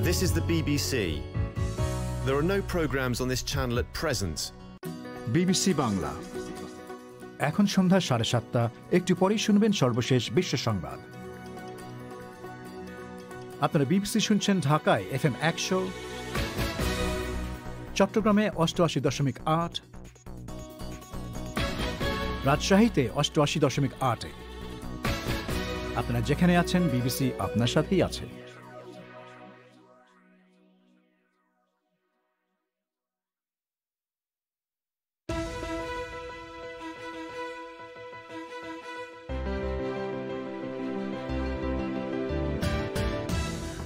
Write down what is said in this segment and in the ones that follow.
This is the BBC. There are no programs on this channel at present. BBC Bangla এখন সন্ধ্যা 7:30 একটু পরেই শুনবেন সর্বশেষ বিশ্ব সংবাদ। আপনারা বিবিসি শুনছেন ঢাকায় FM 100, চট্টগ্রামে 88.8, রাজশাহীতে 88.8। আপনারা যেখানে আছেন বিবিসি আপনার সাথেই আছে।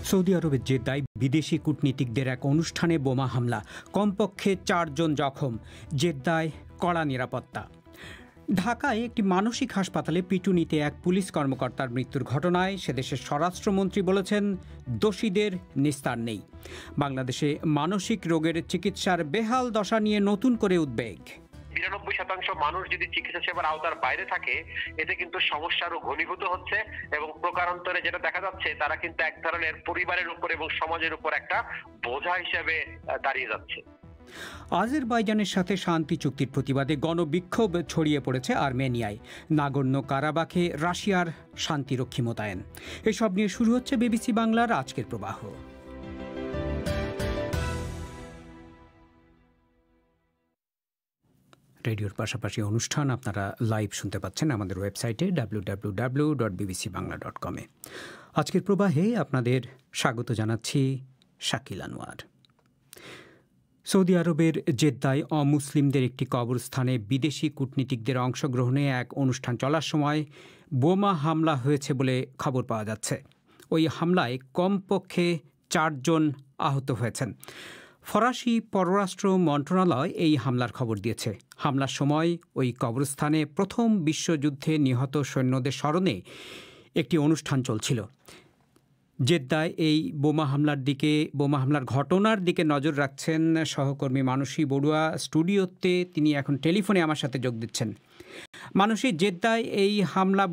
সৌদি আরবের জেদ্দায় বিদেশি কূটনীতিকদের এক অনুষ্ঠানে বোমা হামলা, কমপক্ষে 4 জন জখম, জেদ্দায় কড়া নিরাপত্তা। ঢাকায় একটি মানসিক হাসপাতালে পিটুনিতে এক পুলিশ কর্মকর্তার মৃত্যুর ঘটনায় সেদেশের স্বরাষ্ট্রমন্ত্রী বলেছেন দোষীদের নিস্তার নেই। বাংলাদেশে মানসিক রোগের চিকিৎসার বেহাল দশা নিয়ে নতুন করে উদ্বেগ। 92% মানুষ যদি চিকিৎসা সেবার আওতার বাইরে থাকে, এতে কিন্তু সমস্যা আরো ঘনীভূত হচ্ছে এবং প্রকারান্তরে যেটা দেখা যাচ্ছে তারা কিন্তু এক ধরনের পরিবারের উপর এবং সমাজের উপর একটা বোঝা হিসেবে দাঁড়িয়ে যাচ্ছে। আজারবাইজানের সাথে শান্তি চুক্তির প্রতিবাদে গণবিক্ষোভ ছড়িয়ে পড়েছে আর্মেনিয়ায়। নাগর্নো কারাবাখে রাশিয়ার শান্তিরক্ষী মোতায়েন। এসব নিয়ে শুরু হচ্ছে বিবিসি বাংলার আজকের প্রবাহ। রেডিওর পাশাপাশি অনুষ্ঠান আপনারা লাইভ শুনতে পাচ্ছেন আমাদের ওয়েবসাইটে www.bbcbangla.com-এ। আজকের প্রবাহে আপনাদের স্বাগত জানাচ্ছি শাকিল আনোয়ার। সৌদি আরবের জেদ্দায় অমুসলিমদের একটি কবরস্থানে বিদেশি কূটনীতিকদের অংশগ্রহণে এক অনুষ্ঠান চলার সময় বোমা হামলা হয়েছে বলে খবর পাওয়া যাচ্ছে। ওই হামলায় কমপক্ষে 4 জন আহত হয়েছেন। ফরাসি পররাষ্ট্র মন্ত্রণালয় এই হামলার খবর দিয়েছে। হামলার সময় ওই কবরস্থানে প্রথম বিশ্বযুদ্ধে নিহত সৈন্যদের স্মরণে একটি অনুষ্ঠান চলছিল। জেদ্দায় এই বোমা হামলার ঘটনার দিকে নজর রাখছেন সহকর্মী মানসী বড়ুয়া স্টুডিওতে। তিনি এখন টেলিফোনে আমার সাথে যোগ দিচ্ছেন। মানসী, জেদ্দায় এই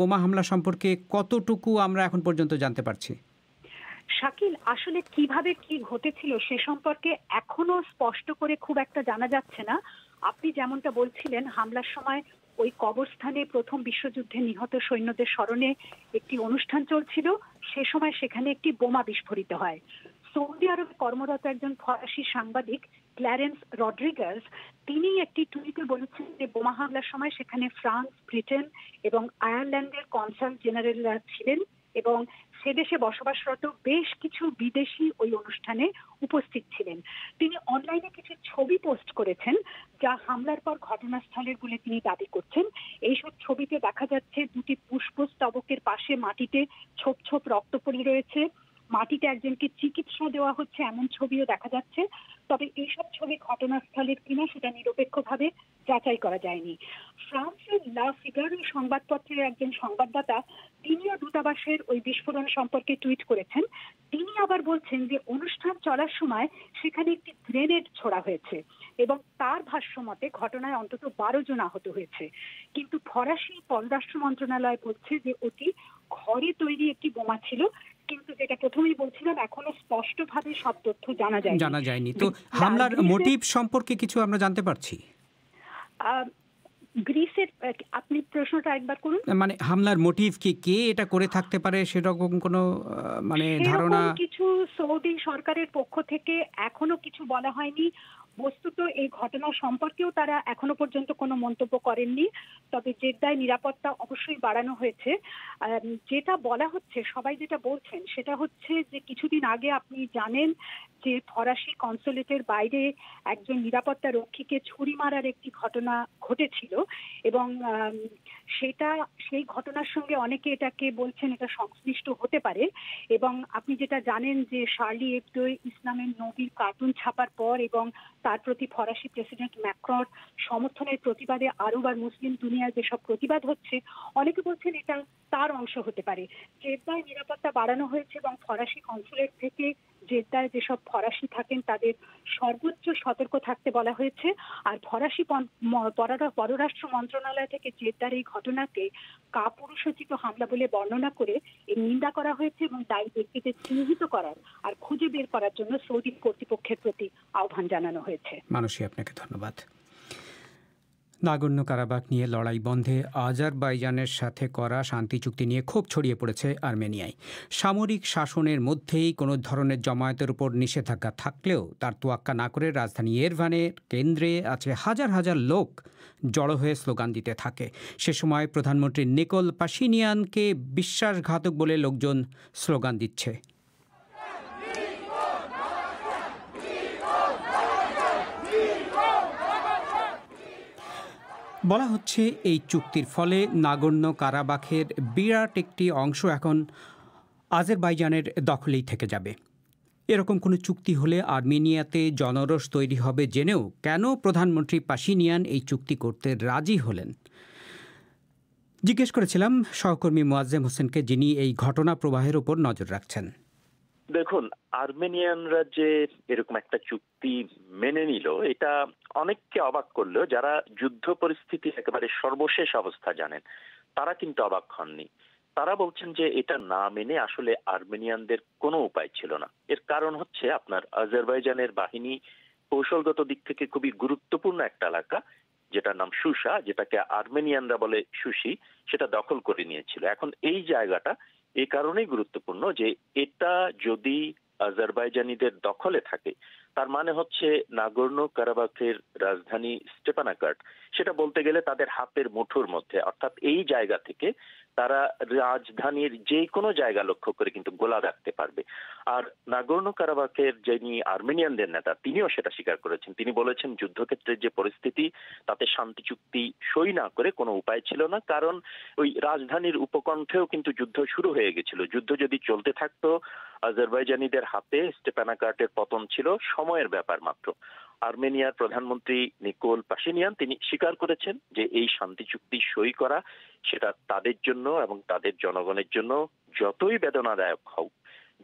বোমা হামলা সম্পর্কে কতটুকু আমরা এখন পর্যন্ত জানতে পারছি? শাকিল, আসলে কিভাবে কি ঘটেছিল সে সম্পর্কে এখনো স্পষ্ট করে খুব একটা জানা যাচ্ছে না। আপনি যেমনটা বলছিলেন, হামলার সময় ওই কবরস্থানে প্রথম বিশ্বযুদ্ধে নিহত সৈন্যদের স্মরণে একটি অনুষ্ঠান চলছিল। সে সময় সেখানে একটি বোমা বিস্ফোরিত হয়। সৌদি আরবে কর্মরত একজন ফরাসি সাংবাদিক ক্ল্যারেন্স রড্রিগেজ, তিনি একটি টুইটে বলেছেন যে বোমা হামলার সময় সেখানে ফ্রান্স, ব্রিটেন এবং আয়ারল্যান্ডের কনসাল জেনারেলরা ছিলেন এবং সেদেশে বসবাসরত বেশ কিছু বিদেশি ওই অনুষ্ঠানে উপস্থিত ছিলেন। তিনি অনলাইনে কিছু ছবি পোস্ট করেছেন যা হামলার পর ঘটনাস্থলের বলে তিনি দাবি করছেন। এইসব ছবিতে দেখা যাচ্ছে দুটি পুষ্পস্তবকের পাশে মাটিতে ছোপ ছোপ রক্ত পড়ে রয়েছে, মাটিতে একজনকে চিকিৎসা দেওয়া হচ্ছে এমন ছবিও দেখা যাচ্ছে। তবে এইসব ছবি ঘটনাস্থলের কিনা সেটা নিরপেক্ষভাবে যাচাই করা যায়নি। ফ্রান্সের লা ফিগারো সংবাদপত্রের একজন সংবাদদাতা, তিনিও দূতাবাসের ওই বিস্ফোরণ সম্পর্কে টুইট করেছেন। তিনি আবার বলছেন যে অনুষ্ঠান চলার সময় সেখানে একটি গ্রেনেড ছোড়া হয়েছে এবং তার ভাষ্য মতে ঘটনায় অন্তত 12 জন আহত হয়েছে। কিন্তু ফরাসি পররাষ্ট্র মন্ত্রণালয় বলছে যে ওটি ঘরে তৈরি একটি বোমা ছিল। কিন্তু যেটা প্রথমেই বলছিলাম, এখনো স্পষ্টভাবে সব তথ্য জানা যায়নি। তো হামলার মোটিভ সম্পর্কে কিছু আমরা জানতে পারছি? গ্রিসের, আপনি প্রশ্নটা একবার করুন। মানে হামলার মোটিভ কি, কে এটা করে থাকতে পারে সেরকম কোনো ধারণা? কিছু সৌদি সরকারের পক্ষ থেকে এখনো কিছু বলা হয়নি। বস্তুত এই ঘটনা সম্পর্কেও তারা এখনো পর্যন্ত কোনো মন্তব্য করেননি। তবে জেদ্দায় নিরাপত্তা অবশ্যই বাড়ানো হয়েছে। যেটা বলা হচ্ছে, সবাই যেটা বলছেন সেটা হচ্ছে যে কিছুদিন আগে আপনি জানেন যে ফরাসি কনসুলেটের বাইরে একজন নিরাপত্তা রক্ষীকে ছুরি মারার একটি ঘটনা ঘটেছিল এবং সেই ঘটনার সঙ্গে অনেকে এটাকে বলছেন এটা সংশ্লিষ্ট হতে পারে। এবং আপনি যেটা জানেন যে শার্লি এবদোয় ইসলামের নবীর কার্টুন ছাপার পর এবং তার প্রতি ফরাসি প্রেসিডেন্ট ম্যাক্রন সমর্থনের প্রতিবাদে আরব আর মুসলিম দুনিয়ায় যেসব প্রতিবাদ হচ্ছে, অনেকে বলছেন এটা তার অংশ হতে পারে। জেদ্দায় নিরাপত্তা বাড়ানো হয়েছে এবং ফরাসি কনসুলেট থেকে জেদ্দায় যেসব ফরাসি থাকেন তাদের সর্বোচ্চ সতর্ক থাকতে বলা হয়েছে। আর ফরাসি পররাষ্ট্র মন্ত্রণালয় থেকে জেদ্দার এই ঘটনাকে কাপুরুষোচিত হামলা বলে বর্ণনা করে এর নিন্দা করা হয়েছে এবং দায়ী ব্যক্তিদের চিহ্নিত করার আর খুঁজে বের করার জন্য সৌদি কর্তৃপক্ষের প্রতি আহ্বান জানানো হয়েছে। মানুষী, আপনাকে ধন্যবাদ। নাগর্ণ কারাবাখ নিয়ে লড়াই বন্ধে আজারবাইজানের সাথে করা শান্তি চুক্তি নিয়ে ক্ষোভ ছড়িয়ে পড়েছে আর্মেনিয়ায়। সামরিক শাসনের মধ্যেই কোনো ধরনের জমায়েতের উপর নিষেধাজ্ঞা থাকলেও তার তোয়াক্কা না করে রাজধানী ইয়েরেভানের কেন্দ্রে আছে হাজার হাজার লোক জড়ো হয়ে স্লোগান দিতে থাকে। সে সময় প্রধানমন্ত্রী নিকোল পাশিনিয়ানকে বিশ্বাসঘাতক বলে লোকজন স্লোগান দিচ্ছে। বলা হচ্ছে এই চুক্তির ফলে নাগর্ণ কারাবাখের বিরাট একটি অংশ এখন আজারবাইজানের দখলেই থেকে যাবে। এরকম কোনো চুক্তি হলে আর্মেনিয়াতে জনরোষ তৈরি হবে জেনেও কেন প্রধানমন্ত্রী পাশিনিয়ান এই চুক্তি করতে রাজি হলেন জিজ্ঞেস করেছিলাম সহকর্মী মোয়াজ্জেম হোসেনকে, যিনি এই ঘটনা প্রবাহের উপর নজর রাখছেন। দেখুন, আর্মেনিয়ানরা যে এরকম একটা চুক্তি মেনে নিল, এটা অনেককে অবাক করলো। যারা যুদ্ধ পরিস্থিতির একেবারে সর্বশেষ অবস্থা জানেন, তারা কিন্তু অবাক হননি। তারা বলছেন যে এটা না মেনে আসলে আর্মেনিয়ানদের কোনো উপায় ছিল না। এর কারণ হচ্ছে আপনার আজারবাইজানের বাহিনী কৌশলগত দিক থেকে খুবই গুরুত্বপূর্ণ একটা এলাকা, যেটার নাম সুসা, যেটাকে আর্মেনিয়ানরা বলে সুসি, সেটা দখল করে নিয়েছিল। এখন এই জায়গাটা এই কারণেই গুরুত্বপূর্ণ যে এটা যদি আজারবাইজানিদের দখলে থাকে, তার মানে হচ্ছে নাগর্ণ কারাবাখের রাজধানী স্টেপানাকার্ট, সেটা বলতে গেলে তাদের হাতের মুঠোর মধ্যে। অর্থাৎ এই জায়গা থেকে তারা রাজধানীর যে কোনো জায়গা লক্ষ্য করে কিন্তু গোলা রাখতে পারবে। আর নাগর্ণ কারাবাখের যিনি আর্মেনিয়ানদের নেতা, তিনিও সেটা স্বীকার করেছেন। তিনি বলেছেন যুদ্ধক্ষেত্রের যে পরিস্থিতি, তাতে শান্তি চুক্তি সই না করে কোনো উপায় ছিল না, কারণ ওই রাজধানীর উপকণ্ঠেও কিন্তু যুদ্ধ শুরু হয়ে গেছিল। যুদ্ধ যদি চলতে থাকতো, আজারবাইজানিদের হাতে স্টেপানাকার্টের পতন ছিল সময়ের ব্যাপার মাত্র। আর্মেনিয়ার প্রধানমন্ত্রী নিকোল পাশিনিয়ান তিনি স্বীকার করেছেন যে এই শান্তি চুক্তি সই করা সেটা তাদের জন্য এবং তাদের জনগণের জন্য যতই বেদনাদায়ক হোক,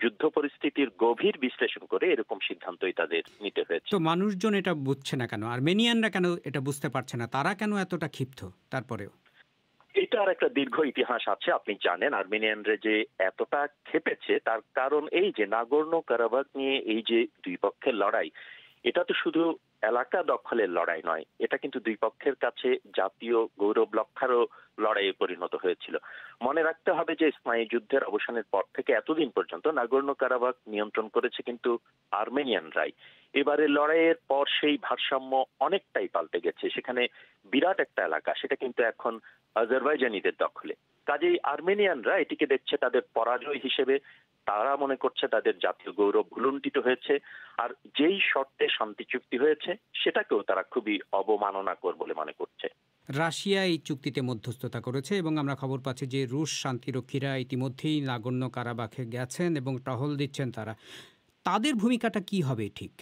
যুদ্ধ পরিস্থিতির গভীর বিশ্লেষণ করে এরকম সিদ্ধান্তই তাদের নিতে হয়েছে। তো মানুষজন এটা বুঝছে না কেন? আর্মেনিয়ানরা কেন এটা বুঝতে পারছে না? তারা কেন এতটা ক্ষিপ্ত? তারপরেও এটার একটা দীর্ঘ ইতিহাস আছে। আপনি জানেন আর্মেনিয়ানরা যে এতটা ক্ষেপেছে তার কারণ এই যে নাগর্ণ কারাবাখ নিয়ে এই যে দুই পক্ষের লড়াই, এটা তো শুধু এলাকা দখলের লড়াই নয়, এটা কিন্তু দুই পক্ষের কাছে জাতীয় গৌরব রক্ষারও লড়াইয়ে পরিণত হয়েছিল। মনে রাখতে হবে যে স্নায়ু যুদ্ধের অবসানের পর থেকে এতদিন পর্যন্ত নাগর্ণ কারাবাখ নিয়ন্ত্রণ করেছে কিন্তু আর্মেনিয়ানরাই। এবারে লড়াইয়ের পর সেই ভারসাম্য অনেকটাই পাল্টে গেছে। সেখানে বিরাট একটা এলাকা, সেটা কিন্তু এখন আজারবাইজানিদের দখলে। কাজেই আর্মেনিয়ানরা এটিকে দেখছে তাদের পরাজয় হিসেবে। তারা মনে করছে তাদের জাতীয় গৌরব ভুলুণ্ঠিত হয়েছে, আর যেই শর্তে শান্তি চুক্তি হয়েছে সেটাকেও তারা খুবই অবমাননাকর বলে মনে করছে। রাশিয়া এই চুক্তিতে মধ্যস্থতা করেছে এবং আমরা খবর পাচ্ছি যে রুশ শান্তিরক্ষীরা ইতিমধ্যেই নাগর্ণ কারাবাখে গেছেন এবং টহল দিচ্ছেন। তাদের ভূমিকাটা কি হবে ঠিক?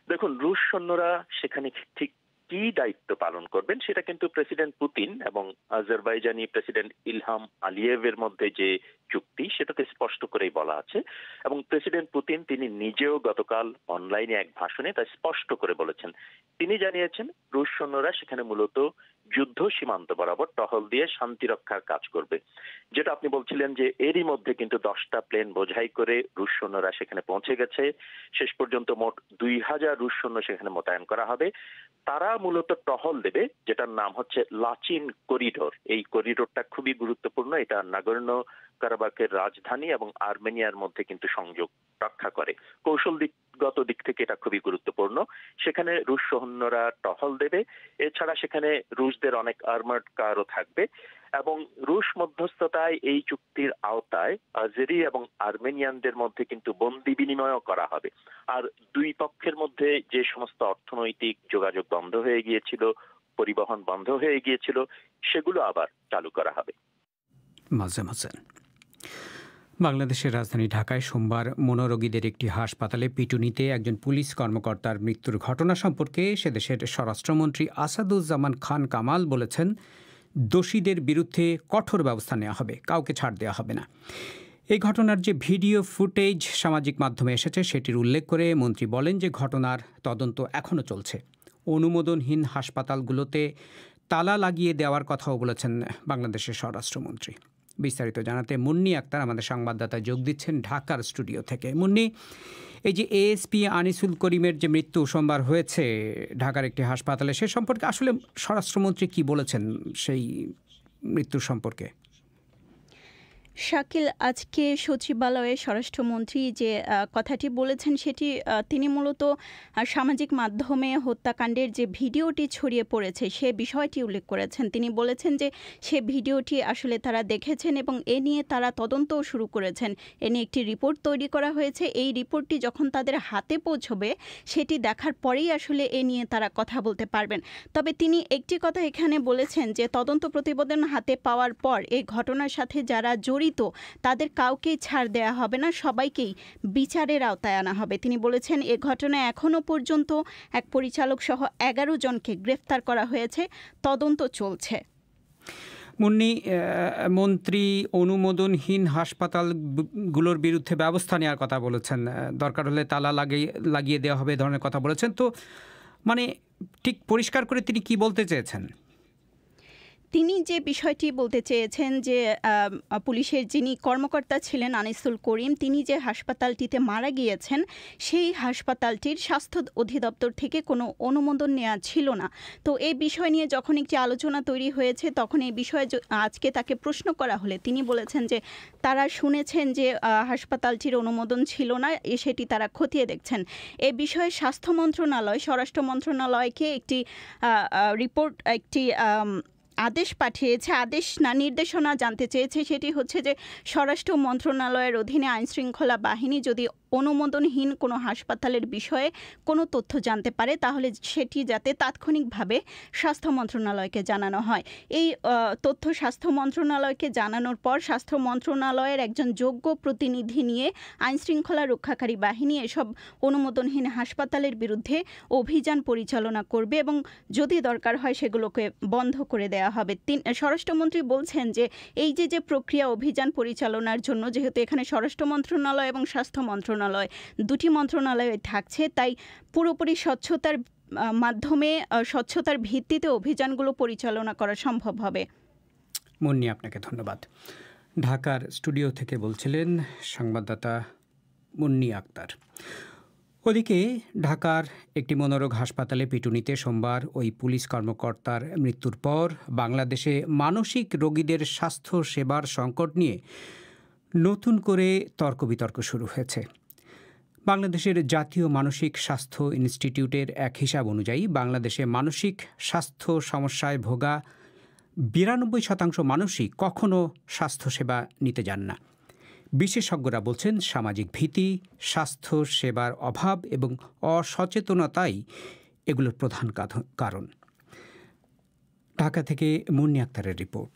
দেখুন, রুশ সৈন্যরা সেখানে ঠিক কি দায়িত্ব পালন করবেন সেটা কিন্তু প্রেসিডেন্ট পুতিন এবং আজারবাইজানি প্রেসিডেন্ট ইলহাম আলিয়েভের মধ্যে যে চুক্তি, সেটাতে স্পষ্ট করেই বলা আছে। এবং প্রেসিডেন্ট পুতিন তিনি নিজেও গতকাল অনলাইনে এক ভাষণে তা স্পষ্ট করে বলেছেন। তিনি জানিয়েছেন রুশ সৈন্যরা সেখানে মূলত যুদ্ধ সীমান্ত বরাবর টহল দিয়ে শান্তি রক্ষার কাজ করবে। যেটা আপনি বলছিলেন যে এরই মধ্যে কিন্তু 10টা প্লেন বোঝাই করে রুশ সৈন্যরা সেখানে পৌঁছে গেছে। শেষ পর্যন্ত মোট 2000 রুশ সৈন্য সেখানে মোতায়েন করা হবে। তারা মূলত টহল দেবে, যেটার নাম হচ্ছে লাচিন করিডোর। এই করিডোরটা খুবই গুরুত্বপূর্ণ। এটা নাগর্ণ কারাবাখের রাজধানী এবং আর্মেনিয়ার মধ্যে কিন্তু সংযোগ রক্ষা করে। কৌশলগত দিক থেকে এটা খুবই গুরুত্বপূর্ণ। সেখানে রুশ সৈন্যরা টহল দেবে। এছাড়া সেখানে রুশদের অনেক আর্মার্ড কারও থাকবে এবং রুশ মধ্যস্থতায় এই চুক্তির আওতায় আজেরি এবং আর্মেনিয়ানদের মধ্যে কিন্তু বন্দি বিনিময়ও করা হবে। আর দুই পক্ষের মধ্যে যে সমস্ত অর্থনৈতিক যোগাযোগ বন্ধ হয়ে গিয়েছিল, পরিবহন বন্ধ হয়ে গিয়েছিল, সেগুলো আবার চালু করা হবে। মোয়াজ্জেম হোসেন। বাংলাদেশের রাজধানী ঢাকায় সোমবার মনোরোগীদের একটি হাসপাতালে পিটুনিতে একজন পুলিশ কর্মকর্তার মৃত্যুর ঘটনা সম্পর্কে সেদেশের স্বরাষ্ট্রমন্ত্রী আসাদুজ্জামান খান কামাল বলেছেন, দোষীদের বিরুদ্ধে কঠোর ব্যবস্থা নেওয়া হবে, কাউকে ছাড় দেওয়া হবে না। এই ঘটনার যে ভিডিও ফুটেজ সামাজিক মাধ্যমে এসেছে সেটির উল্লেখ করে মন্ত্রী বলেন যে ঘটনার তদন্ত এখনও চলছে। অনুমোদনহীন হাসপাতালগুলোতে তালা লাগিয়ে দেওয়ার কথাও বলেছেন বাংলাদেশের স্বরাষ্ট্রমন্ত্রী। বিস্তারিত জানাতে মুন্নি আক্তার আমাদের সংবাদদাতা যোগ দিচ্ছেন ঢাকার স্টুডিও থেকে। মুন্নি, এই যে এএসপি আনিসুল করিমের যে মৃত্যু সোমবার হয়েছে ঢাকার একটি হাসপাতালে, সে সম্পর্কে আসলে স্বরাষ্ট্রমন্ত্রী কি বলেছেন সেই মৃত্যুর সম্পর্কে? শাকিল, আজকে সচিবালয়ে স্বরাষ্ট্রমন্ত্রী যে কথাটি বলেছেন সেটি তিনি মূলত সামাজিক মাধ্যমে হত্যাকাণ্ডের যে ভিডিওটি ছড়িয়ে পড়েছে সে বিষয়টি উল্লেখ করেছেন। তিনি বলেছেন যে সে ভিডিওটি আসলে তারা দেখেছেন এবং এ নিয়ে তারা তদন্তও শুরু করেছেন। এ নিয়ে একটি রিপোর্ট তৈরি করা হয়েছে। এই রিপোর্টটি যখন তাদের হাতে পৌঁছবে সেটি দেখার পরেই আসলে এ নিয়ে তারা কথা বলতে পারবেন। তবে তিনি একটি কথা এখানে বলেছেন যে তদন্ত প্রতিবেদন হাতে পাওয়ার পর এই ঘটনার সাথে যারা জড়িত তাদের কাউকেই ছাড় দেয়া হবে না, সবাইকেই বিচারের আওতায় আনা হবে। তিনি বলেছেন এ ঘটনায় এখনো পর্যন্ত এক পরিচালক সহ 11 জনকে গ্রেফতার করা হয়েছে, তদন্ত চলছে। মুন্নি, মন্ত্রী অনুমোদনহীন হাসপাতালগুলোর বিরুদ্ধে ব্যবস্থা নেওয়ার কথা বলেছেন, দরকার হলে তালা লাগিয়ে দেওয়া হবে, এ ধরনের কথা বলেছেন। তো মানে ঠিক পরিষ্কার করে তিনি কি বলতে চেয়েছেন? তিনি যে বিষয়টি বলতে চেয়েছেন যে পুলিশের যিনি কর্মকর্তা ছিলেন আনিসুল করিম, তিনি যে হাসপাতালটিতে মারা গিয়েছেন সেই হাসপাতালটির স্বাস্থ্য অধিদপ্তর থেকে কোনো অনুমোদন নেওয়া ছিল না। তো এই বিষয় নিয়ে যখন একটি আলোচনা তৈরি হয়েছে তখন এই বিষয়ে আজকে তাকে প্রশ্ন করা হলে তিনি বলেছেন যে তারা শুনেছেন যে হাসপাতালটির অনুমোদন ছিল না, সেটি তারা খতিয়ে দেখছেন। এ বিষয়ে স্বাস্থ্য মন্ত্রণালয় স্বরাষ্ট্র মন্ত্রণালয়কে একটি রিপোর্ট আদেশ পাঠিয়েছে, আদেশ না নির্দেশনা জানতে চেয়েছে। সেটি হচ্ছে যে স্বরাষ্ট্র মন্ত্রণালয়ের অধীনে আইনশৃঙ্খলা বাহিনী যদি অনুমোদনহীন কোনো হাসপাতালের বিষয়ে কোনো তথ্য জানতে পারে তাহলে সেটি যাতে তাৎক্ষণিকভাবে স্বাস্থ্য মন্ত্রণালয়কে জানানো হয়। এই তথ্য স্বাস্থ্য মন্ত্রণালয়কে জানানোর পর স্বাস্থ্য মন্ত্রণালয়ের একজন যোগ্য প্রতিনিধি নিয়ে আইনশৃঙ্খলা রক্ষাকারী বাহিনী এসব অনুমোদনহীন হাসপাতালের বিরুদ্ধে অভিযান পরিচালনা করবে এবং যদি দরকার হয় সেগুলোকে বন্ধ করে দেওয়া হবে। স্বরাষ্ট্রমন্ত্রী বলছেন যে এই যে প্রক্রিয়া অভিযান পরিচালনার জন্য, যেহেতু এখানে স্বরাষ্ট্র মন্ত্রণালয় এবং স্বাস্থ্য মন্ত্রণালয় দুটি মন্ত্রণালয়ে থাকছে, তাই পুরোপুরি স্বচ্ছতার মাধ্যমে স্বচ্ছতার ভিত্তিতে অভিযানগুলো পরিচালনা করা সম্ভব হবে। মুন্নি, আপনাকে ধন্যবাদ। ঢাকার স্টুডিও থেকে বলছিলেন সংবাদদাতা মুন্নি আক্তার। ওদিকে ঢাকার একটি মনোরোগ হাসপাতালে পিটুনিতে সোমবার ওই পুলিশ কর্মকর্তার মৃত্যুর পর বাংলাদেশে মানসিক রোগীদের স্বাস্থ্য সেবার সংকট নিয়ে নতুন করে তর্ক বিতর্ক শুরু হয়েছে। বাংলাদেশের জাতীয় মানসিক স্বাস্থ্য ইনস্টিটিউটের এক হিসাব অনুযায়ী বাংলাদেশে মানসিক স্বাস্থ্য সমস্যায় ভোগা 92% মানুষই কখনো স্বাস্থ্যসেবা নিতে যান না। বিশেষজ্ঞরা বলছেন সামাজিক ভীতি, স্বাস্থ্য সেবার অভাব এবং অসচেতনতাই এগুলোর প্রধান কারণ। ঢাকা থেকে মুন্নি আক্তারের রিপোর্ট।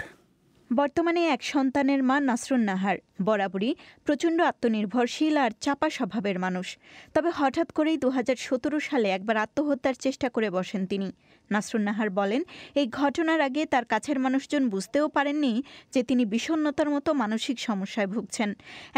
বর্তমানে এক সন্তানের মা নাসরুন নাহার বরাবরই প্রচণ্ড আত্মনির্ভরশীল আর চাপা স্বভাবের মানুষ। তবে হঠাৎ করেই 2017 সালে একবার আত্মহত্যার চেষ্টা করে বসেন তিনি। নাসরুন নাহার বলেন, এই ঘটনার আগে তার কাছের মানুষজন বুঝতেও পারেননি যে তিনি বিষণ্ণতার মতো মানসিক সমস্যায় ভুগছেন।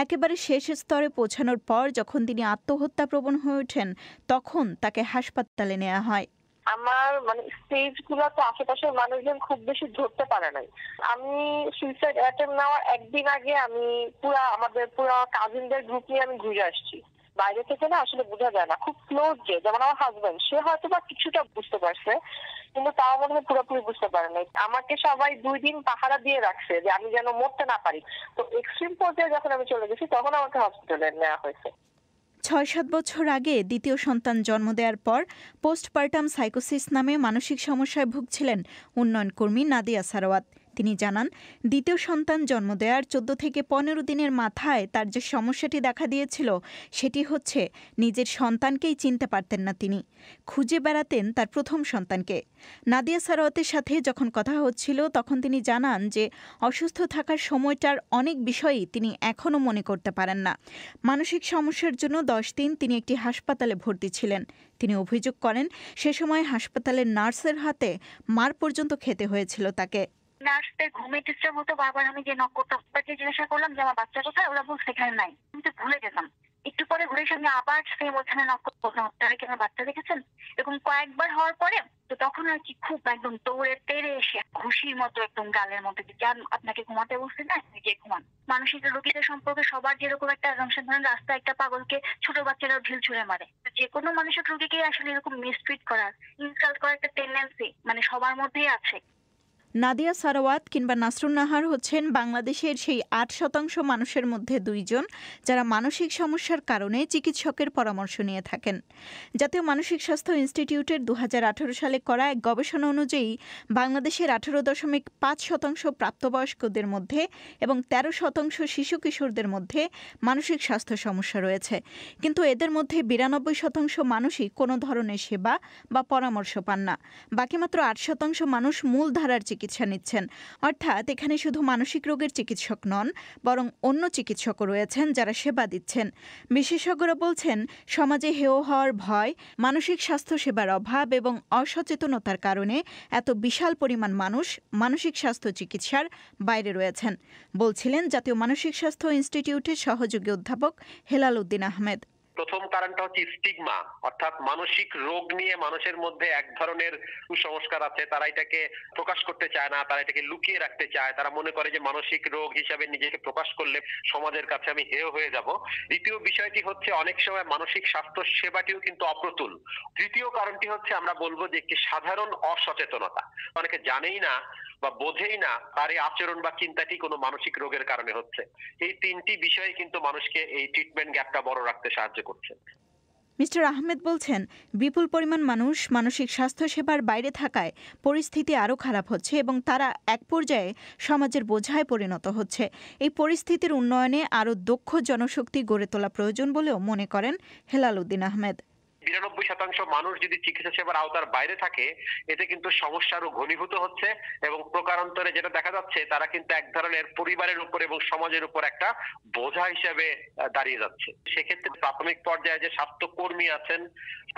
একেবারে শেষ স্তরে পৌঁছানোর পর যখন তিনি আত্মহত্যাপ্রবণ হয়ে ওঠেন তখন তাকে হাসপাতালে নেওয়া হয়। আমার স্টেজ গুলো তো আশেপাশের মানুষজন খুব বেশি ধরতে পারে নাই। আমি সুইসাইড অ্যাটেম্প নেওয়ার একদিন আগে আমি আমাদের পুরো কাজিনদের গ্রুপ নিয়ে আমি ঘুরে আসছি। বাইরে থেকে না আসলে বোঝা যায় না, খুব ক্লোজ যেমন আমার হাজবেন্ড, সে হয়তো বা কিছুটা বুঝতে পারছে কিন্তু তাও মনে হয় পুরোপুরি বুঝতে পারে নাই। আমাকে সবাই 2 দিন পাহারা দিয়ে রাখছে যে আমি যেন মরতে না পারি। তো এক্সট্রিম পর্যায়ে যখন আমি চলে গেছি তখন আমাকে হসপিটালে নেওয়া হয়েছে। 6-7 বছর আগে দ্বিতীয় সন্তান জন্ম দেওয়ার পর পোস্টপার্টাম সাইকোসিস নামে মানসিক সমস্যায় ভুগছিলেন উন্নয়ন কর্মী নাদিয়া সারোয়াত। তিনি জানান, দ্বিতীয় সন্তান জন্ম দেওয়ার 14 থেকে 15 দিনের মাথায় তার যে সমস্যাটি দেখা দিয়েছিল সেটি হচ্ছে নিজের সন্তানকেই চিনতে পারতেন না তিনি। খুঁজে বেড়াতেন তার প্রথম সন্তানকে। নাদিয়া সারোয়াতের সাথে যখন কথা হচ্ছিল তখন তিনি জানান যে অসুস্থ থাকার সময়টার অনেক বিষয়ই তিনি এখনও মনে করতে পারেন না। মানসিক সমস্যার জন্য 10 দিন তিনি একটি হাসপাতালে ভর্তি ছিলেন। তিনি অভিযোগ করেন, সে সময় হাসপাতালের নার্সের হাতে মার পর্যন্ত খেতে হয়েছিল তাকে। নার্সদের ঘুমে ডিস্টার্ব হতো, বারবার আমি যে নক করতে জিজ্ঞাসা করলাম যে আমার বাচ্চা কোথায়, ওরা বলছে সেখানে নাই। আমি তো ভুলে গেলাম। একটু পরে ঘুরে সঙ্গে আবার সেম ওখানে নক করতে, তারা কি আমার বাচ্চা দেখেছেন? এরকম কয়েকবার হওয়ার পরে তো তখন আর কি খুব একদম দৌড়ে তেড়ে এসে ঘুষির মতো একদম গালের মধ্যে দিচ্ছে, আর আপনাকে ঘুমাতে বলছে না, যে ঘুমান। মানসিক রোগীদের সম্পর্কে সবার যেরকম একটা ধরেন রাস্তায় একটা পাগলকে ছোট বাচ্চারা ঢিল ছুঁড়ে মারে, যে কোনো মানসিক রোগীকে আসলে এরকম মিসট্রিট করার, ইনসাল্ট করার একটা টেন্ডেন্সি মানে সবার মধ্যেই আছে। নাদিয়া সারাওয়াত কিংবা নাসরুন নাহার হচ্ছেন বাংলাদেশের সেই ৮% মানুষের মধ্যে ২ জন যারা মানসিক সমস্যার কারণে চিকিৎসকের পরামর্শ নিয়ে থাকেন। জাতীয় মানসিক স্বাস্থ্য ইনস্টিটিউটের ২০১৮ সালে করা এক গবেষণা অনুযায়ী বাংলাদেশের ১৮.৫% প্রাপ্তবয়স্কদের মধ্যে এবং ১৩% শিশু কিশোরদের মধ্যে মানসিক স্বাস্থ্য সমস্যা রয়েছে, কিন্তু এদের মধ্যে ৯২% মানুষই কোনো ধরনের সেবা বা পরামর্শ পান না। বাকি মাত্র ৮% মানুষ মূলধারার চিকিৎসা নিচ্ছেন, অর্থাৎ এখানে শুধু মানসিক রোগের চিকিৎসক নন, বরং অন্য চিকিৎসকও রয়েছেন যারা সেবা দিচ্ছেন। বিশেষজ্ঞরা বলছেন, সমাজে হেয় হওয়ার ভয়, মানসিক স্বাস্থ্য সেবার অভাব এবং অসচেতনতার কারণে এত বিশাল পরিমাণ মানুষ মানসিক স্বাস্থ্য চিকিৎসার বাইরে রয়েছেন, বলছিলেন জাতীয় মানসিক স্বাস্থ্য ইনস্টিটিউটের সহযোগী অধ্যাপক হেলাল উদ্দিন আহমেদ। প্রথম কারণটা হচ্ছে স্টিগমা, অর্থাৎ মানসিক রোগ নিয়ে মানুষের মধ্যে এক ধরনের কুসংস্কার আছে। তারা এটাকে প্রকাশ করতে চায় না, তারা এটাকে লুকিয়ে রাখতে চায়। তারা মনে করে যে মানসিক রোগ হিসাবে নিজেকে প্রকাশ করলে সমাজের কাছে আমি হেয় হয়ে যাব। দ্বিতীয় বিষয়টি হচ্ছে অনেক সময় মানসিক স্বাস্থ্য সেবাটিও কিন্তু অপ্রতুল। তৃতীয় কারণটি হচ্ছে আমরা বলবো যে একটি সাধারণ অসচেতনতা, অনেকে জানেই না বা বোঝেই না তার এই আচরণ বা চিন্তাটি কোনো মানসিক রোগের কারণে হচ্ছে। এই তিনটি বিষয় কিন্তু মানুষকে এই ট্রিটমেন্ট গ্যাপটা বড় রাখতে সাহায্য করছে। মিস্টার আহমেদ বলছেন, বিপুল পরিমাণ মানুষ মানসিক স্বাস্থ্য সেবার বাইরে থাকায় পরিস্থিতি আরও খারাপ হচ্ছে এবং তারা এক পর্যায়ে সমাজের বোঝায় পরিণত হচ্ছে। এই পরিস্থিতির উন্নয়নে আরও দক্ষ জনশক্তি গড়ে তোলা প্রয়োজন বলেও মনে করেন হেলাল উদ্দিন আহমেদ। ৯২% মানুষ যদি চিকিৎসা সেবার আওতার বাইরে থাকে, এতে কিন্তু সমস্যা আরো ঘনীভূত হচ্ছে এবং প্রকারান্তরে যেটা দেখা যাচ্ছে তারা কিন্তু এক ধরনের পরিবারের উপর এবং সমাজের উপর একটা বোঝা হিসেবে দাঁড়িয়ে যাচ্ছে। সেক্ষেত্রে প্রাথমিক পর্যায়ে যে স্বাস্থ্য কর্মী আছেন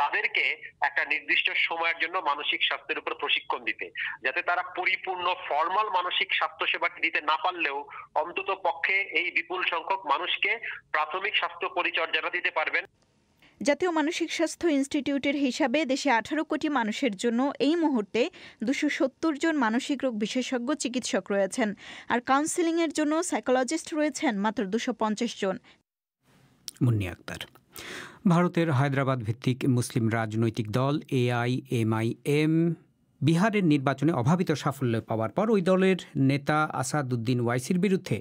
তাদেরকে একটা নির্দিষ্ট সময়ের জন্য মানসিক স্বাস্থ্যের উপর প্রশিক্ষণ দিতে, যাতে তারা পরিপূর্ণ ফর্মাল মানসিক স্বাস্থ্য সেবা দিতে না পারলেও অন্তত পক্ষে এই বিপুল সংখ্যক মানুষকে প্রাথমিক স্বাস্থ্য পরিচর্যাটা দিতে পারবেন। জাতীয় মানসিক স্বাস্থ্য ইনস্টিটিউটের হিসাবে দেশে ১৮ কোটি মানুষের জন্য এই মুহূর্তে ২৭০ জন মানসিক রোগ বিশেষজ্ঞ চিকিৎসক রয়েছেন, আর কাউন্সেলিংয়ের জন্য সাইকোলজিস্ট রয়েছেন মাত্র ২৫০ জন। মুন্নি আক্তার। ভারতের হায়দ্রাবাদ ভিত্তিক মুসলিম রাজনৈতিক দল AIMIM বিহারের নির্বাচনে অভাবিত সাফল্য পাওয়ার পর ওই দলের নেতা আসাদুদ্দিন ওয়াইসির বিরুদ্ধে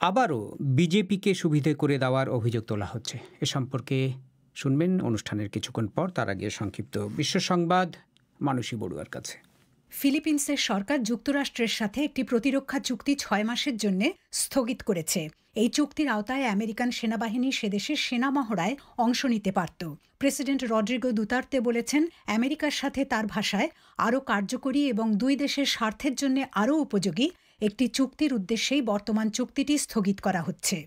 আবারও বিজেপিকে সুবিধে করে দেওয়ার অভিযোগ তোলা হচ্ছে। এ সম্পর্কে শুনবেন অনুষ্ঠানের কিছুক্ষণ পর। তার আগে সংক্ষিপ্ত বিশ্ব সংবাদ মানসী বড়ুয়ার কাছে। ফিলিপিন্সের সরকার যুক্তরাষ্ট্রের সাথে একটি প্রতিরক্ষা চুক্তি ৬ মাসের জন্য স্থগিত করেছে। এই চুক্তির আওতায় আমেরিকান সেনাবাহিনী সেদেশের সেনা মহড়ায় অংশ নিতে পারত। প্রেসিডেন্ট রড্রিগো দুতার্তে বলেছেন, আমেরিকার সাথে তার ভাষায় আরও কার্যকরী এবং দুই দেশের স্বার্থের জন্য আরও উপযোগী একটি চুক্তির উদ্দেশ্যেই বর্তমান চুক্তিটি স্থগিত করা হচ্ছে।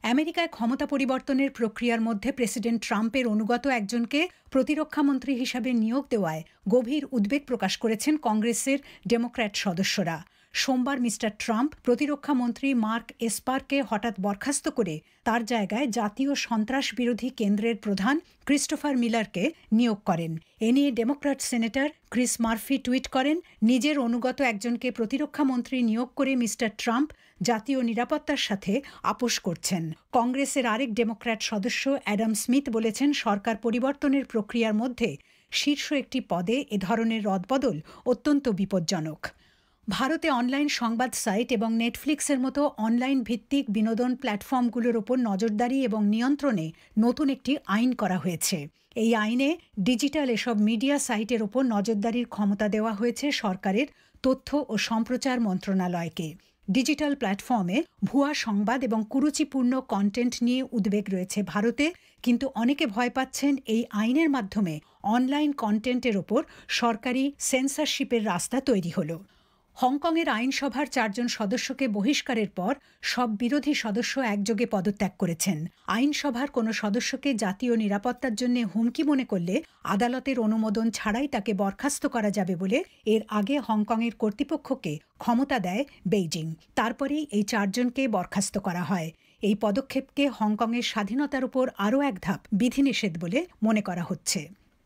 আমেরিকায় ক্ষমতা পরিবর্তনের প্রক্রিয়ার মধ্যে প্রেসিডেন্ট ট্রাম্পের অনুগত একজনকে প্রতিরক্ষামন্ত্রী হিসাবে নিয়োগ দেওয়ায় গভীর উদ্বেগ প্রকাশ করেছেন কংগ্রেসের ডেমোক্র্যাট সদস্যরা। সোমবার মিস্টার ট্রাম্প প্রতিরক্ষামন্ত্রী মার্ক এসপারকে হঠাৎ বরখাস্ত করে তার জায়গায় জাতীয় সন্ত্রাস বিরোধী কেন্দ্রের প্রধান ক্রিস্টোফার মিলারকে নিয়োগ করেন। এ নিয়ে Democrat senator Chris Murphy tweet করেন, নিজের অনুগত একজনকে প্রতিরক্ষামন্ত্রী নিয়োগ করে মিস্টার ট্রাম্প জাতীয় নিরাপত্তার সাথে আপোষ করছেন। কংগ্রেসের আরেক ডেমোক্র্যাট সদস্য অ্যাডাম স্মিথ বলেছেন, সরকার পরিবর্তনের প্রক্রিয়ার মধ্যে শীর্ষ একটি পদে এ ধরনের রদবদল অত্যন্ত বিপজ্জনক। ভারতে অনলাইন সংবাদ সাইট এবং নেটফ্লিক্সের মতো অনলাইন ভিত্তিক বিনোদন প্ল্যাটফর্মগুলোর ওপর নজরদারি এবং নিয়ন্ত্রণে নতুন একটি আইন করা হয়েছে। এই আইনে ডিজিটাল এসব মিডিয়া সাইটের ওপর নজরদারির ক্ষমতা দেওয়া হয়েছে সরকারের তথ্য ও সম্প্রচার মন্ত্রণালয়কে। ডিজিটাল প্ল্যাটফর্মে ভুয়া সংবাদ এবং কুরুচিপূর্ণ কন্টেন্ট নিয়ে উদ্বেগ রয়েছে ভারতে, কিন্তু অনেকে ভয় পাচ্ছেন এই আইনের মাধ্যমে অনলাইন কন্টেন্টের ওপর সরকারি সেন্সরশিপের রাস্তা তৈরি হলো। হংকংয়ের আইনসভার 4 জন সদস্যকে বহিষ্কারের পর সব বিরোধী সদস্য একযোগে পদত্যাগ করেছেন। আইনসভার কোনো সদস্যকে জাতীয় নিরাপত্তার জন্য হুমকি মনে করলে আদালতের অনুমোদন ছাড়াই তাকে বরখাস্ত করা যাবে বলে এর আগে হংকংয়ের কর্তৃপক্ষকে ক্ষমতা দেয় বেইজিং। তারপরেই এই 4 জনকে বরখাস্ত করা হয়। এই পদক্ষেপকে হংকংয়ের স্বাধীনতার উপর আরও এক ধাপ বিধিনিষেধ বলে মনে করা হচ্ছে।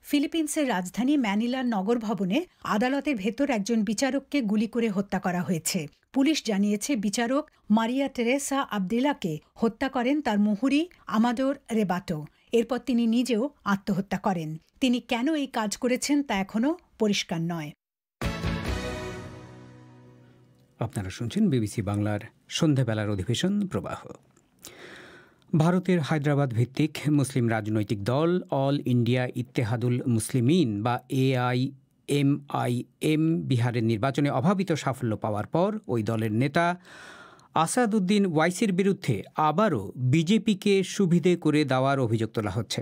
ফিলিপিন্সের রাজধানী ম্যানিলার নগর ভবনে আদালতের ভেতর একজন বিচারককে গুলি করে হত্যা করা হয়েছে। পুলিশ জানিয়েছে বিচারক মারিয়া টেরেসা আবদেলাকে হত্যা করেন তার মুহুরি আমাদোর রেবাটো। এরপর তিনি নিজেও আত্মহত্যা করেন। তিনি কেন এই কাজ করেছেন তা এখনও পরিষ্কার নয়। আপনারা শুনছেন বিবিসি বাংলার সন্ধ্যাবেলার অধিবেশন প্রবাহ। ভারতের হায়দ্রাবাদ ভিত্তিক মুসলিম রাজনৈতিক দল অল ইন্ডিয়া ইত্তেহাদুল মুসলিমিন বা AIMIM বিহারের নির্বাচনে অভাবিত সাফল্য পাওয়ার পর ওই দলের নেতা আসাদুদ্দিন ওয়াইসির বিরুদ্ধে আবারও বিজেপিকে সুবিধে করে দেওয়ার অভিযোগ তোলা হচ্ছে।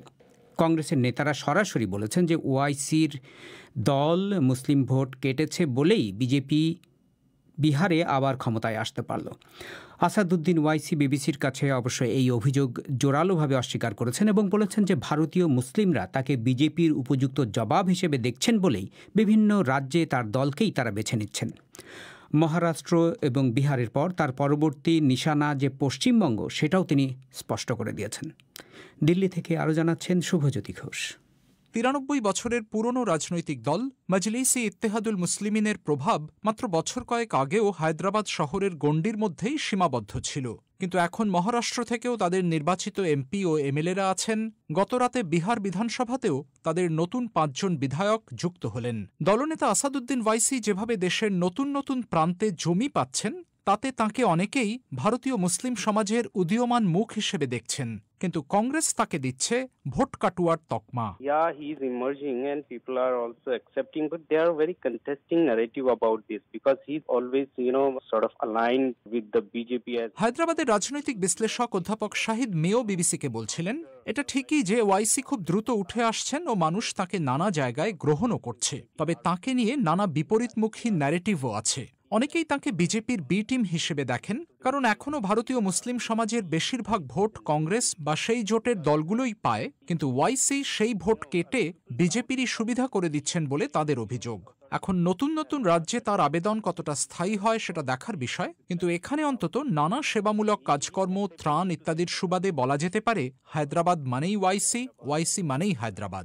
কংগ্রেসের নেতারা সরাসরি বলেছেন যে ওয়াইসির দল মুসলিম ভোট কেটেছে বলেই বিজেপি বিহারে আবার ক্ষমতায় আসতে পারল। আসাদুদ্দিন ওয়াইসি বিবিসির কাছে অবশ্য এই অভিযোগ জোরালোভাবে অস্বীকার করেছেন এবং বলেছেন যে ভারতীয় মুসলিমরা তাকে বিজেপির উপযুক্ত জবাব হিসেবে দেখছেন বলেই বিভিন্ন রাজ্যে তার দলকেই তারা বেছে নিচ্ছেন। মহারাষ্ট্র এবং বিহারের পর তার পরবর্তী নিশানা যে পশ্চিমবঙ্গ, সেটাও তিনি স্পষ্ট করে দিয়েছেন। দিল্লি থেকে আরও জানাচ্ছেন শুভজ্যোতি ঘোষ। ৯৩ বছরের পুরনো রাজনৈতিক দল মজলিস-ই ইত্তেহাদুল মুসলিমিনের প্রভাব মাত্র বছর কয়েক আগেও হায়দ্রাবাদ শহরের গণ্ডির মধ্যেই সীমাবদ্ধ ছিল, কিন্তু এখন মহারাষ্ট্র থেকেও তাদের নির্বাচিত এমপি ও এমএলএরা আছেন। গতরাতে বিহার বিধানসভাতেও তাদের নতুন ৫ জন বিধায়ক যুক্ত হলেন। দলনেতা আসাদুদ্দিন ওয়াইসি যেভাবে দেশের নতুন নতুন প্রান্তে জমি পাচ্ছেন, তাতে তাঁকে অনেকেই ভারতীয় মুসলিম সমাজের উদীয়মান মুখ হিসেবে দেখছেন, কিন্তু কংগ্রেস তাকে দিচ্ছে ভোট কাটুয়ার তকমা। Yeah, he is emerging and people are also accepting, but they are very contesting narrative about this because he's always, sort of aligned with the BJP. হায়দ্রাবাদের রাজনৈতিক বিশ্লেষক অধ্যাপক শাহিদ মেও বিবিসিকে বলছিলেন, এটা ঠিকই যে ওয়াইসি খুব দ্রুত উঠে আসছেন ও মানুষ তাকে নানা জায়গায় গ্রহণও করছে, তবে তাকে নিয়ে নানা বিপরীতমুখী ন্যারেটিভও আছে। অনেকেই তাকে বিজেপির বি টিম হিসেবে দেখেন, কারণ এখনও ভারতীয় মুসলিম সমাজের বেশিরভাগ ভোট কংগ্রেস বা সেই জোটের দলগুলোই পায়, কিন্তু ওয়াইসি সেই ভোট কেটে বিজেপিরই সুবিধা করে দিচ্ছেন বলে তাদের অভিযোগ। এখন নতুন নতুন রাজ্যে তার আবেদন কতটা স্থায়ী হয় সেটা দেখার বিষয়, কিন্তু এখানে অন্তত নানা সেবামূলক কাজকর্ম, ত্রাণ ইত্যাদির সুবাদে বলা যেতে পারে হায়দ্রাবাদ মানেই ওয়াইসি, ওয়াইসি মানেই হায়দ্রাবাদ।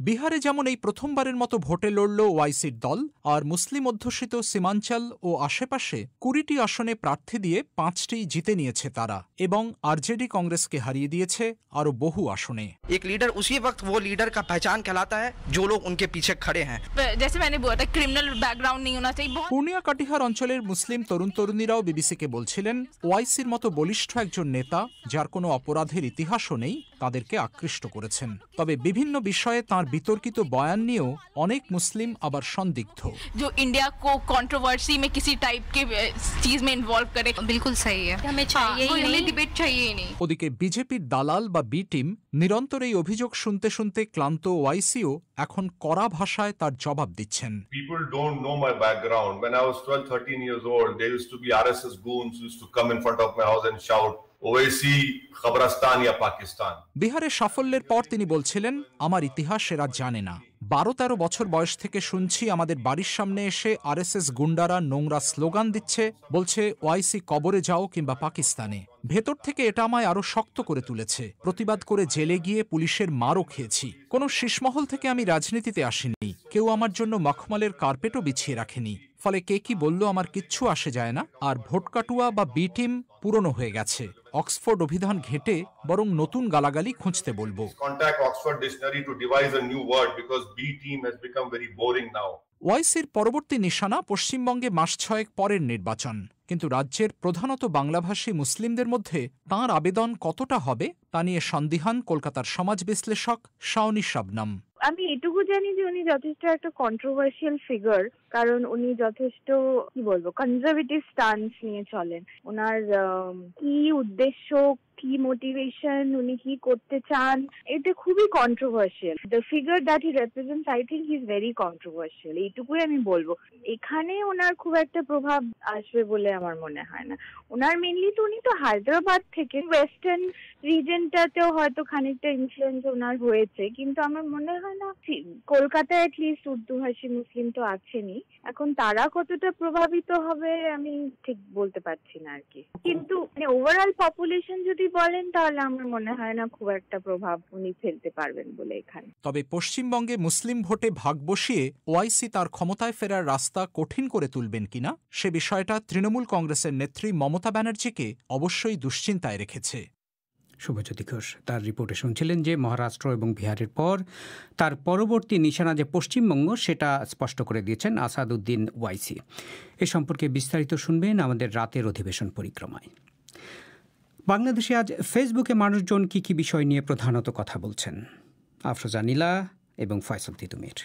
বিহারে যেমন এই প্রথমবারের মতো ভোটে লড়ল ওয়াইসির দল, আর মুসলিম অধ্যুষিত সীমাঞ্চল ও আশেপাশে ২০টি আসনে প্রার্থী দিয়ে ৫টি জিতে নিয়েছে তারা, এবং আরজেডি কংগ্রেসকে হারিয়ে দিয়েছে আরো বহু আসনে। এক লিডার উসি ওয়াক্ত वो लीडर का पहचान कहलाता है जो लोग उनके पीछे खड़े हैं। जैसे मैंने बोला था क्रिमिनल बैकग्राउंड नहीं होना चाहिए। পূর্ণিয়া কাটিহার অঞ্চলের মুসলিম তরুণ তরুণীরাও বিবিসিকে বলছিলেন, ওয়াইসির মতো বলিষ্ঠ একজন নেতা যার কোনো অপরাধের ইতিহাসও নেই তাদেরকে আকৃষ্ট করেছেন। তবে বিভিন্ন বিষয়ে তার বিতর্কিত বয়ান নিয়েও অনেক মুসলিম আবার সন্দিগ্ধ। जो इंडिया को कंट्रोवर्सी में किसी टाइप के चीज में इन्वॉल्व करे, बिल्कुल सही है, हमें चाहिए ही नहीं, डिबेट चाहिए ही नहीं। ওদিকে বিজেপির দালাল বা বি টিম নিরন্তর এই অভিযোগ শুনতে শুনতে ক্লান্ত ওয়াইসিও এখন কড়া ভাষায় তার জবাব দিচ্ছেন। People don't know my background. When I was 12-13 years old, there used to be RSS goons who used to come in front of my house and shout, ওয়াইসি খবরস্তান ইয়া পাকিস্তান। বিহারের সাফল্যের পর তিনি বলছিলেন, আমার ইতিহাস এরা জানে না। ১২-১৩ বছর বয়স থেকে শুনছি আমাদের বাড়ির সামনে এসে আরএসএস গুন্ডারা নোংরা স্লোগান দিচ্ছে, বলছে ওয়াইসি কবরে যাও কিংবা পাকিস্তানে। ভেতর থেকে এটা আমায় আরো শক্ত করে তুলেছে। প্রতিবাদ করে জেলে গিয়ে পুলিশের মারও খেয়েছি। কোনো শীষমহল থেকে আমি রাজনীতিতে আসিনি, কেউ আমার জন্য মখমলের কার্পেটও বিছিয়ে রাখেনি। ফলে কে কি বলল আমার কিচ্ছু আসে যায় না। আর ভোট কাটুয়া বা বি টিম পুরনো হয়ে গেছে। অক্সফোর্ড অভিধান ঘেঁটে বরং নতুন গালাগালি খুঁজতে বলবো। ওয়াইসির পরবর্তী নিশানা পশ্চিমবঙ্গে মাস ৬ পরের নির্বাচন, কিন্তু রাজ্যের প্রধানত বাংলাভাষী মুসলিমদের মধ্যে তাঁর আবেদন কতটা হবে তা নিয়ে সন্দিহান কলকাতার সমাজ বিশ্লেষক শাওনি শাবনাম। আমি এটুকু জানি যে উনি যথেষ্ট একটা কন্ট্রোভার্সিয়াল ফিগার, কারণ উনি যথেষ্ট কনজারভেটিভ স্টান্স নিয়ে চলেন। ওনার কি উদ্দেশ্য, কি মোটিভেশন, উনি কি করতে চান, এটা খুবই controversial. The figure that he represents, I think he is very controversial. এইটুকুই আমি বলবো। এখানে ওনার খুব একটা প্রভাব আসবে বলে আমার মনে হয় না। ওনার মেনলি তো উনি তো হায়দ্রাবাদ থেকে, ওয়েস্টার্ন রিজনটাতেও হয়তো খানিকটা ইনফ্লুয়েন্স ওনার হয়েছে, কিন্তু আমার মনে হয় না কলকাতায় অ্যাটলিস্ট উর্দুভাষী মুসলিম তো আছেনই। এখন তারা কতটা প্রভাবিত হবে আমি ঠিক বলতে পারছি না আর কি। কিন্তু ওভারঅল পপুলেশন যদি বলেন তাহলে আমার মনে হয় না খুব একটা প্রভাব উনি ফেলতে পারবেন বলে এখানে। তবে পশ্চিমবঙ্গে মুসলিম ভোটে ভাগ বসিয়ে ওআইসি তার ক্ষমতায় ফেরার রাস্তা কঠিন করে তুলবেন কিনা সে বিষয়টা তৃণমূল কংগ্রেসের নেত্রী মমতা ব্যানার্জিকে অবশ্যই দুশ্চিন্তায় রেখেছে। শুভজ্যোতি ঘোষ তার রিপোর্টে শুনছিলেন যে মহারাষ্ট্র এবং বিহারের পর তার পরবর্তী নিশানা যে পশ্চিমবঙ্গ সেটা স্পষ্ট করে দিয়েছেন আসাদুদ্দিন ওয়াইসি। এ সম্পর্কে বিস্তারিত শুনবেন আমাদের রাতের অধিবেশন পরিক্রমায়। বাংলাদেশে আজ ফেসবুকে মানুষজন কী কী বিষয় নিয়ে প্রধানত কথা বলছেন, আফরোজা নীলা এবং ফয়সাল তিতুমির।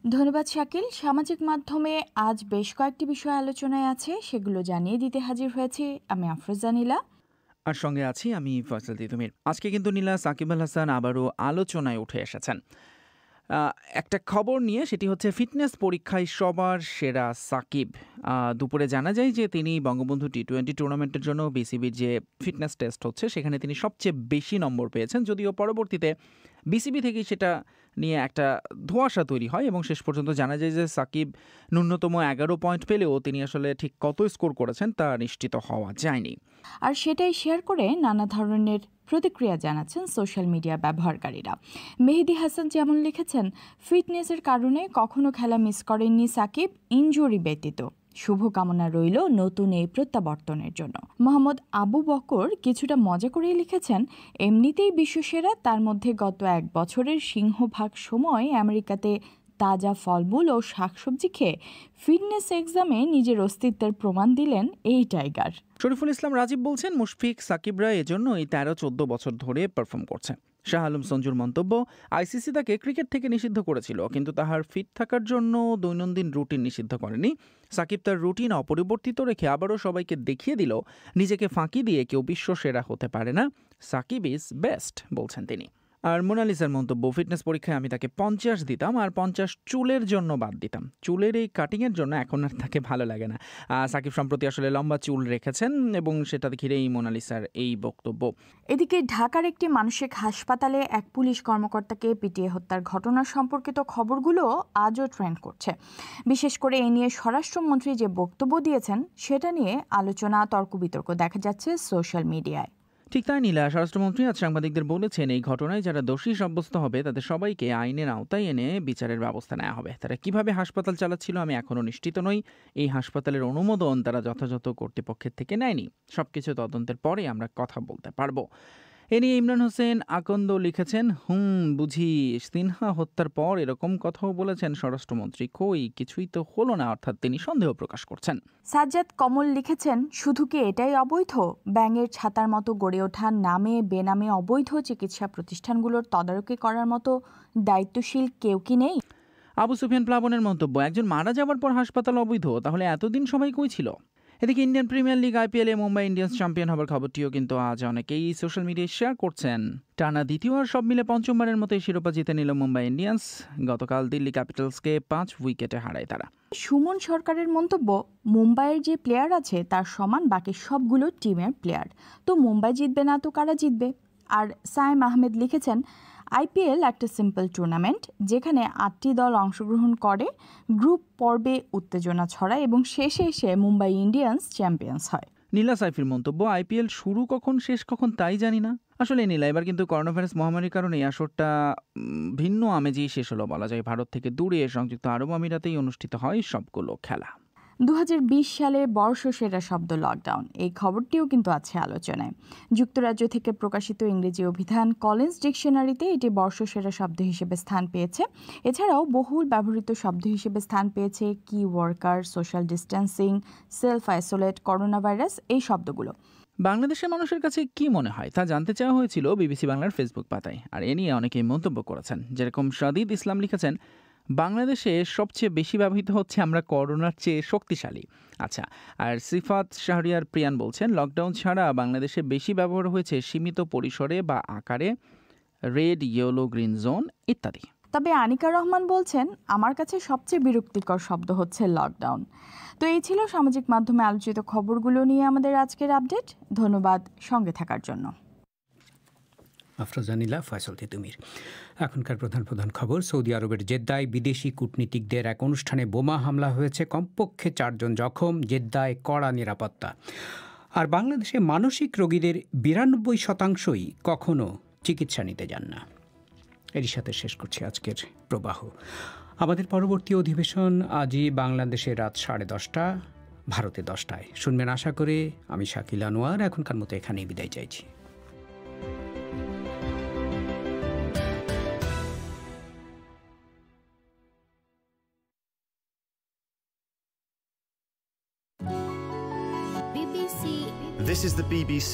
ধন্যবাদ শাকিল। সামাজিক মাধ্যমে আজ বেশ কয়েকটি বিষয় আলোচনায় আছে, সেগুলো জানিয়ে দিতে হাজির হয়েছি আমি আফরোজা নীলা। আর সঙ্গে আছি আমি ফয়সাল তিতুমির। আজকে কিন্তু নীলা সাকিব আল হাসান আবারও আলোচনায় উঠে এসেছেন একটা খবর নিয়ে, সেটি হচ্ছে ফিটনেস পরীক্ষায় সবার সেরা সাকিব। দুপুরে জানা যায় যে তিনি বঙ্গবন্ধু টি-20 টুর্নামেন্টের জন্য বিসিবির যে ফিটনেস টেস্ট হচ্ছে সেখানে তিনি সবচেয়ে বেশি নম্বর পেয়েছেন, যদিও পরবর্তীতে বিসিবি থেকে সেটা নিয়ে একটা ধোঁয়াশা তৈরি হয় এবং শেষ পর্যন্ত জানা যায় যে সাকিব ন্যূনতম 11 পয়েন্ট পেলেও তিনি আসলে ঠিক কত স্কোর করেছেন তা নিশ্চিত হওয়া যায়নি। আর সেটাই শেয়ার করে নানা ধরনের প্রতিক্রিয়া জানাচ্ছেন সোশ্যাল মিডিয়া ব্যবহারকারীরা। মেহেদি হাসান যেমন লিখেছেন, ফিটনেসের কারণে কখনো খেলা মিস করেননি সাকিব, ইনজুরি ব্যতীত। শুভকামনা রইল নতুন এই প্রত্যাবর্তনের জন্য। মোহাম্মদ আবু বকর কিছুটা মজা করেই লিখেছেন, এমনিতেই বিশ্বসেরা, তার মধ্যে গত 1 বছরের সিংহভাগ সময় আমেরিকাতে তাজা ফলমূল ও শাকসবজি খেয়ে ফিটনেস এক্সামে নিজের অস্তিত্বের প্রমাণ দিলেন এই টাইগার। শরীফুল ইসলাম রাজীব বলছেন, মুশফিক সাকিবরা এজন্য এই 13-14 বছর ধরে পারফর্ম করছে। শাহ আলম সঞ্জুর মন্তব্য, আইসিসি তাকে ক্রিকেট থেকে নিষিদ্ধ করেছিল, কিন্তু তাহার ফিট থাকার জন্য দৈনন্দিন রুটিন নিষিদ্ধ করেনি। সাকিব তার রুটিন অপরিবর্তিত রেখে আবারও সবাইকে দেখিয়ে দিল নিজেকে ফাঁকি দিয়ে কেউ বিশ্ব সেরা হতে পারে না, সাকিব ইজ বেস্ট বলছেন তিনি। আর মোনালিসার মন্তব্য, ফিটনেস পরীক্ষায় আমি তাকে 50 দিতাম আর 50 চুলের জন্য বাদ দিতাম। চুলের এই কাটিংয়ের জন্য এখন আর তাকে ভালো লাগে না। সাকিব সম্প্রতি আসলে লম্বা চুল রেখেছেন এবং সেটা ঘিরেই মোনালিসার এই বক্তব্য। এদিকে ঢাকার একটি মানসিক হাসপাতালে এক পুলিশ কর্মকর্তাকে পিটিয়ে হত্যার ঘটনা সম্পর্কিত খবরগুলো আজও ট্রেন্ড করছে। বিশেষ করে এ নিয়ে স্বরাষ্ট্রমন্ত্রী যে বক্তব্য দিয়েছেন সেটা নিয়ে আলোচনা, তর্ক বিতর্ক দেখা যাচ্ছে সোশ্যাল মিডিয়ায়। ঠিক তাই নীলা, স্বরাষ্ট্রমন্ত্রী আজ সাংবাদিকদের বলেছেন, এই ঘটনায় যারা দোষী সাব্যস্ত হবে তাদের সবাইকে আইনের আওতায় এনে বিচারের ব্যবস্থা নেওয়া হবে। তারা কিভাবে হাসপাতাল চালাচ্ছিল আমি এখনও নিশ্চিত নই। এই হাসপাতালের অনুমোদন তারা যথাযথ কর্তৃপক্ষের থেকে নেয়নি। সবকিছু তদন্তের পরে আমরা কথা বলতে পারবো। এ নিয়ে ইমরান হোসেন আকন্দ লিখেছেন, বুঝি সিনহা হত্যার পর এরকম কথাও বলেছেন স্বরাষ্ট্রমন্ত্রী, কই কিছুই তো হলো না, অর্থাৎ তিনি সন্দেহ প্রকাশ করছেন। সাজ্জাদ কমল লিখেছেন, শুধু কি এটাই অবৈধ? ব্যাঙের ছাতার মতো গড়ে ওঠা নামে বেনামে অবৈধ চিকিৎসা প্রতিষ্ঠানগুলোর তদারকি করার মতো দায়িত্বশীল কেউ কি নেই? আবু সুফিয়ান প্লাবনের মন্তব্য, একজন মারা যাওয়ার পর হাসপাতাল অবৈধ, তাহলে এতদিন সবাই কই ছিল? এদিকে ইন্ডিয়ান প্রিমিয়ার লিগ আইপিএলে মুম্বাই ইন্ডিয়ান্স চ্যাম্পিয়ন হবার খবরটিও কিন্তু আজ অনেকেই সোশ্যাল মিডিয়ায় শেয়ার করছেন। টানা দ্বিতীয় আর সব মিলে পঞ্চমবারের মতো শিরোপা জিতে নিল মুম্বাই ইন্ডিয়ান্স। গতকাল দিল্লি ক্যাপিটালসকে 5 উইকেটে হারায় তারা। সুমন সরকারের মন্তব্য, মুম্বাইয়ের যে প্লেয়ার আছে তার সমান বাকি সবগুলো টিমের প্লেয়ার, তো মুম্বাই জিতবে না তো কারা জিতবে? আর সাইম আহমেদ লিখেছেন, আইপিএল একটা সিম্পল টুর্নামেন্ট যেখানে 8টি দল অংশগ্রহণ করে, গ্রুপ পর্বে উত্তেজনা ছড়ায় এবং শেষে এসে মুম্বাই ইন্ডিয়ান্স চ্যাম্পিয়ন্স হয়। নীলা সাইফির মন্তব্য, আইপিএল শুরু কখন শেষ কখন তাই জানি না। আসলে নীলা, এবার কিন্তু করোনা ভাইরাস মহামারীর কারণে এই আসরটা ভিন্ন আমেজেই শেষ হলো বলা যায়। ভারত থেকে দূরে সংযুক্ত আরব আমিরাতেই অনুষ্ঠিত হয় সবগুলো খেলা। 2020 সালে বর্ষসেরা শব্দ লকডাউন, এই খবরটিও কিন্তু আছে আলোচনায়। যুক্তরাজ্য থেকে প্রকাশিত ইংরেজি অভিধান কলিন্স ডিকশনারিতে এটি বর্ষসেরা শব্দ হিসেবে স্থান পেয়েছে। এছাড়াও বহুল ব্যবহৃত শব্দ হিসেবে স্থান পেয়েছে কি worker, social distancing, self isolate, corona virus, এই শব্দগুলো। বাংলাদেশের মানুষের কাছে কি মনে হয় তা জানতে চাওয়া হয়েছিল বিবিসি বাংলার ফেসবুক পাতায়, আর এ নিয়ে অনেকেই মন্তব্য করেছেন। যেরকম সাদিদ ইসলাম লিখেছেন, বাংলাদেশে সবচেয়ে বেশি ব্যবহৃত হচ্ছে আমরা করোনার চেয়ে শক্তিশালী। আচ্ছা, আর সিফাত শাহরিয়ার প্রিয়ান বলছেন, লকডাউন ছাড়া বাংলাদেশে বেশি ব্যবহার হয়েছে সীমিত পরিসরে বা আকারে, রেড, ইয়েলো, গ্রিন জোন ইত্যাদি। তবে আনিকা রহমান বলছেন, আমার কাছে সবচেয়ে বিরক্তিকর শব্দ হচ্ছে লকডাউন। তো এই ছিল সামাজিক মাধ্যমে আলোচিত খবরগুলো নিয়ে আমাদের আজকের আপডেট। ধন্যবাদ সঙ্গে থাকার জন্য। আফরোজা নীলা, ফয়সাল তিতুমির। এখনকার প্রধান খবর, সৌদি আরবের জেদ্দায় বিদেশি কূটনীতিকদের এক অনুষ্ঠানে বোমা হামলা হয়েছে, কমপক্ষে 4 জন জখম, জেদ্দায় কড়া নিরাপত্তা। আর বাংলাদেশে মানসিক রোগীদের 92%ই কখনো চিকিৎসা নিতে যান না। এরই সাথে শেষ করছি আজকের প্রবাহ। আমাদের পরবর্তী অধিবেশন আজই বাংলাদেশে রাত 10:30, ভারতে 10টায় শুনবেন আশা করে। আমি শাকিল আনোয়ার এখনকার মতো এখানেই বিদায় চাইছি। This is the BBC.